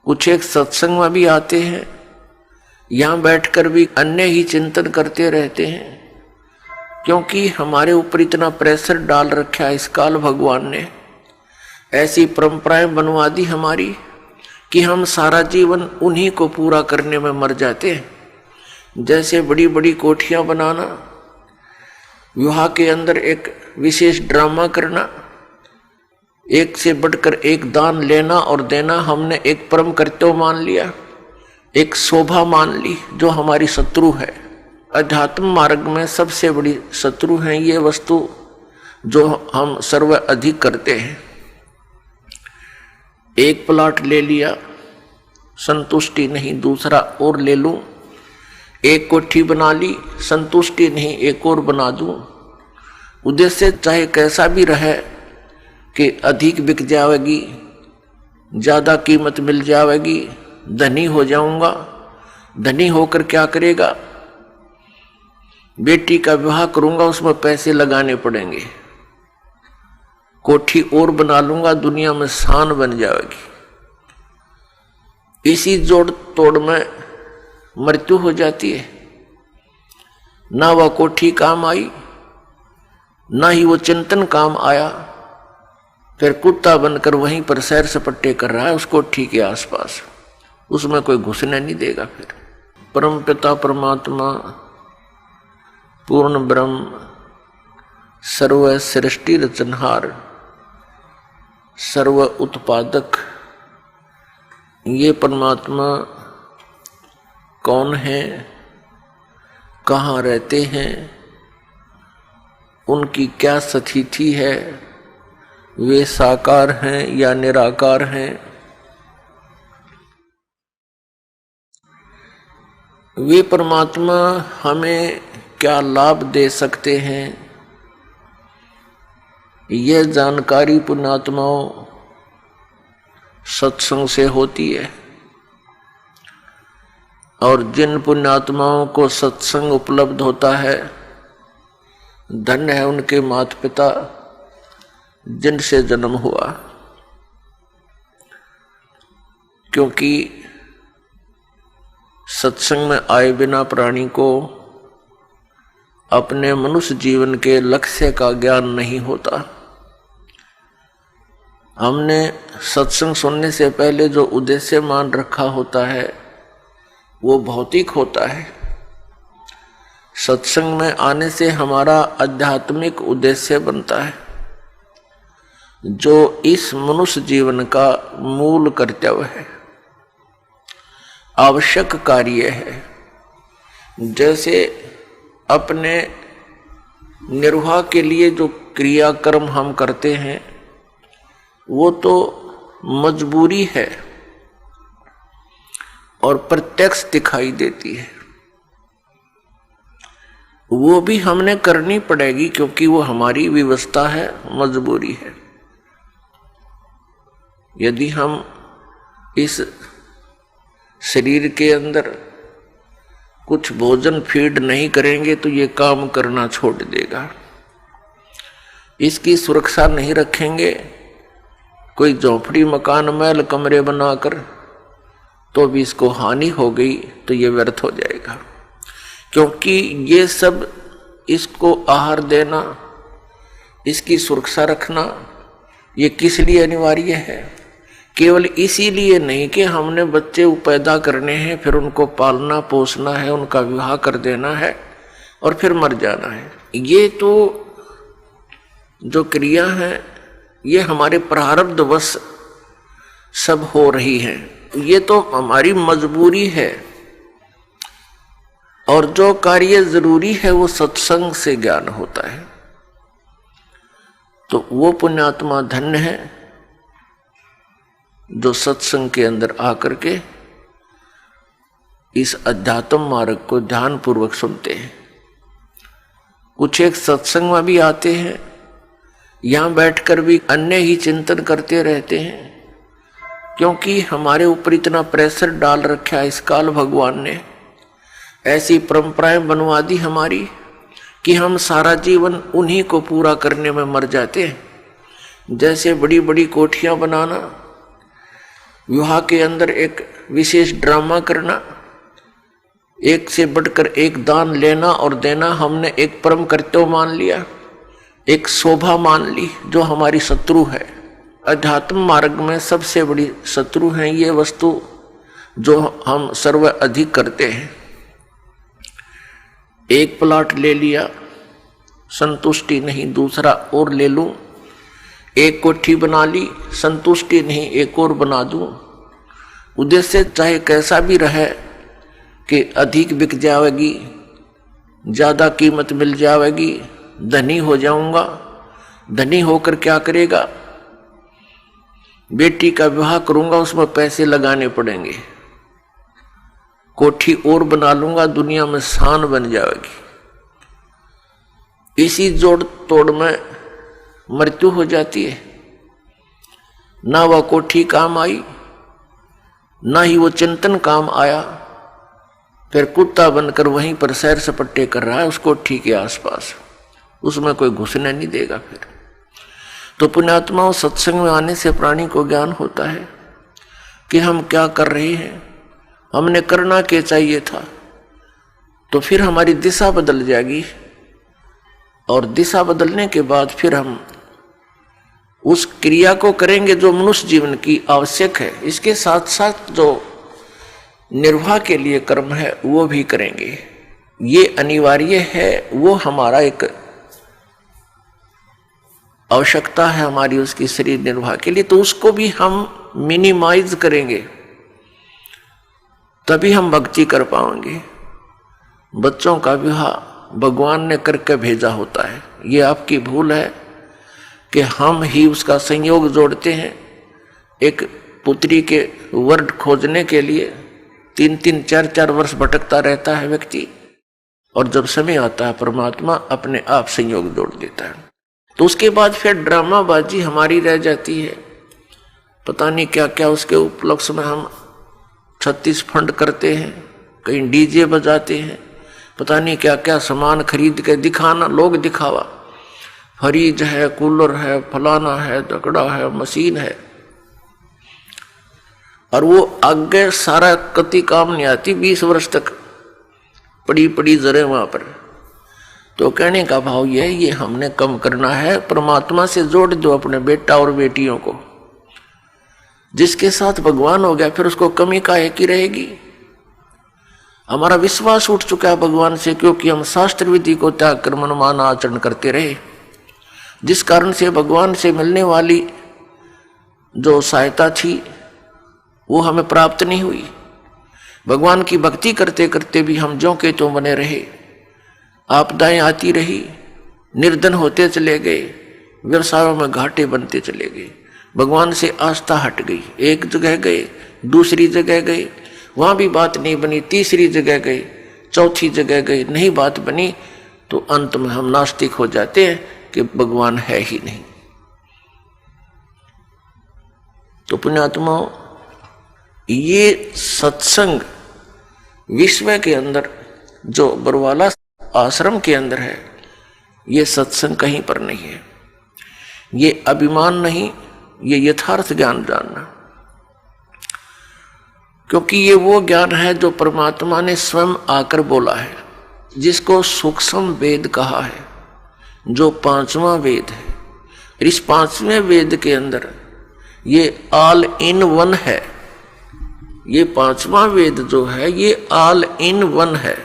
कुछ एक सत्संग में भी आते हैं, यहाँ बैठकर भी अन्य ही चिंतन करते रहते हैं, क्योंकि हमारे ऊपर इतना प्रेशर डाल रखा है इस काल भगवान ने, ऐसी परंपराएं बनवा दी हमारी कि हम सारा जीवन उन्हीं को पूरा करने में मर जाते हैं। जैसे बड़ी बड़ी कोठियां बनाना, विवाह के अंदर एक विशेष ड्रामा करना, एक से बढ़कर एक दान लेना और देना हमने एक परम कर्तव्य मान लिया, एक शोभा मान ली जो हमारी शत्रु है। अध्यात्म मार्ग में सबसे बड़ी शत्रु है ये वस्तु जो हम सर्व अधिक करते हैं। एक प्लाट ले लिया, संतुष्टि नहीं, दूसरा और ले लूं। एक कोठी बना ली, संतुष्टि नहीं, एक और बना दूं। उद्देश्य चाहे कैसा भी रहे कि अधिक बिक जाएगी, ज्यादा कीमत मिल जाएगी, धनी हो जाऊंगा। धनी होकर क्या करेगा? बेटी का विवाह करूंगा, उसमें पैसे लगाने पड़ेंगे। कोठी और बना लूंगा, दुनिया में शान बन जाएगी। इसी जोड़ तोड़ में मृत्यु हो जाती है। ना वह कोठी काम आई, ना ही वो चिंतन काम आया। फिर कुत्ता बनकर वहीं पर सैर सपट्टे कर रहा है उस कोठी के आसपास, उसमें कोई घुसने नहीं देगा। फिर परम पिता परमात्मा पूर्ण ब्रह्म सर्व सृष्टि रचनहार सर्व उत्पादक, ये परमात्मा कौन है, कहाँ रहते हैं, उनकी क्या स्थिति है, वे साकार हैं या निराकार हैं, वे परमात्मा हमें क्या लाभ दे सकते हैं, यह जानकारी पुण्यात्माओं सत्संग से होती है। और जिन पुण्यात्माओं को सत्संग उपलब्ध होता है, धन्य है उनके माता पिता जिनसे जन्म हुआ, क्योंकि सत्संग में आए बिना प्राणी को अपने मनुष्य जीवन के लक्ष्य का ज्ञान नहीं होता। हमने सत्संग सुनने से पहले जो उद्देश्य मान रखा होता है वो भौतिक होता है। सत्संग में आने से हमारा आध्यात्मिक उद्देश्य बनता है, जो इस मनुष्य जीवन का मूल कर्तव्य है, आवश्यक कार्य है। जैसे अपने निर्वाह के लिए जो क्रियाकर्म हम करते हैं वो तो मजबूरी है और प्रत्यक्ष दिखाई देती है, वो भी हमने करनी पड़ेगी क्योंकि वो हमारी व्यवस्था है, मजबूरी है। यदि हम इस शरीर के अंदर कुछ भोजन फीड नहीं करेंगे तो ये काम करना छोड़ देगा। इसकी सुरक्षा नहीं रखेंगे, कोई झोपड़ी मकान महल कमरे बनाकर, तो भी इसको हानि हो गई तो ये व्यर्थ हो जाएगा। क्योंकि ये सब इसको आहार देना, इसकी सुरक्षा रखना, ये किस लिए अनिवार्य है? केवल इसीलिए नहीं कि हमने बच्चे पैदा करने हैं, फिर उनको पालना पोसना है, उनका विवाह कर देना है और फिर मर जाना है। ये तो जो क्रिया है ये हमारे प्रारब्धवश सब हो रही है, ये तो हमारी मजबूरी है। और जो कार्य जरूरी है वो सत्संग से ज्ञान होता है। तो वो पुण्यात्मा धन्य है जो सत्संग के अंदर आकर के इस अध्यात्म मार्ग को ध्यान पूर्वक सुनते हैं। कुछ एक सत्संग में भी आते हैं, यहाँ बैठकर भी अन्य ही चिंतन करते रहते हैं, क्योंकि हमारे ऊपर इतना प्रेशर डाल रखा है इस काल भगवान ने, ऐसी परंपराएं बनवा दी हमारी कि हम सारा जीवन उन्हीं को पूरा करने में मर जाते हैं। जैसे बड़ी बड़ी कोठियां बनाना, विवाह के अंदर एक विशेष ड्रामा करना, एक से बढ़कर एक दान लेना और देना हमने एक परम कर्तव्य मान लिया, एक शोभा मान ली जो हमारी शत्रु है। अध्यात्म मार्ग में सबसे बड़ी शत्रु है ये वस्तु जो हम सर्व अधिक करते हैं। एक प्लॉट ले लिया, संतुष्टि नहीं, दूसरा और ले लूं। एक कोठी बना ली, संतुष्टि नहीं, एक और बना दूं। उद्देश्य चाहे कैसा भी रहे कि अधिक बिक जाएगी, ज्यादा कीमत मिल जाएगी, धनी हो जाऊंगा। धनी होकर क्या करेगा? बेटी का विवाह करूंगा, उसमें पैसे लगाने पड़ेंगे। कोठी और बना लूंगा, दुनिया में शान बन जाएगी। इसी जोड़ तोड़ में मृत्यु हो जाती है। ना वह कोठी काम आई, ना ही वो चिंतन काम आया। फिर कुत्ता बनकर वहीं पर सैर सपट्टे कर रहा है उस कोठी के आसपास, उसमें कोई घुसने नहीं देगा। फिर तो पुण्यात्माओं, सत्संग में आने से प्राणी को ज्ञान होता है कि हम क्या कर रहे हैं, हमने करना क्या चाहिए था। तो फिर हमारी दिशा बदल जाएगी और दिशा बदलने के बाद फिर हम उस क्रिया को करेंगे जो मनुष्य जीवन की आवश्यक है। इसके साथ साथ जो निर्वाह के लिए कर्म है वो भी करेंगे, ये अनिवार्य है। वो हमारा एक आवश्यकता है हमारी उसकी शरीर निर्वाह के लिए, तो उसको भी हम मिनिमाइज करेंगे, तभी हम भक्ति कर पाएंगे। बच्चों का विवाह भगवान ने करके भेजा होता है, ये आपकी भूल है कि हम ही उसका संयोग जोड़ते हैं। एक पुत्री के वर खोजने के लिए 3-3, 4-4 वर्ष भटकता रहता है व्यक्ति, और जब समय आता है परमात्मा अपने आप संयोग जोड़ देता है। तो उसके बाद फिर ड्रामाबाजी हमारी रह जाती है। पता नहीं क्या क्या उसके उपलक्ष्य में हम 36 फंड करते हैं, कहीं डीजे बजाते हैं, पता नहीं क्या क्या सामान खरीद के दिखाना, लोग दिखावा, फ्रिज है, कूलर है, फलाना है, दकड़ा है, मशीन है, और वो आगे सारा कति काम नहीं आती। 20 वर्ष तक पड़ी पड़ी जरे वहां पर। तो कहने का भाव ये हमने कम करना है। परमात्मा से जोड़ दो अपने बेटा और बेटियों को, जिसके साथ भगवान हो गया फिर उसको कमी काहे की रहेगी। हमारा विश्वास उठ चुका है भगवान से, क्योंकि हम शास्त्र विधि को त्याग कर मनमाना आचरण करते रहे, जिस कारण से भगवान से मिलने वाली जो सहायता थी वो हमें प्राप्त नहीं हुई। भगवान की भक्ति करते करते भी हम ज्यों के त्यों बने रहे, आपदाएं आती रही, निर्धन होते चले गए, व्यवसायों में घाटे बनते चले गए, भगवान से आस्था हट गई। एक जगह गए, दूसरी जगह गए, वहां भी बात नहीं बनी, तीसरी जगह गए, चौथी जगह गए, नहीं बात बनी, तो अंत में हम नास्तिक हो जाते हैं कि भगवान है ही नहीं। तो पुण्यात्माओं, ये सत्संग विश्व के अंदर जो बरवाला आश्रम के अंदर है, ये सत्संग कहीं पर नहीं है। ये अभिमान नहीं, ये यथार्थ ज्ञान जानना, क्योंकि ये वो ज्ञान है जो परमात्मा ने स्वयं आकर बोला है, जिसको सूक्ष्म वेद कहा है, जो 5वां वेद है। इस 5वें वेद के अंदर ये ऑल इन वन है। ये 5वां वेद जो है ये ऑल इन वन है।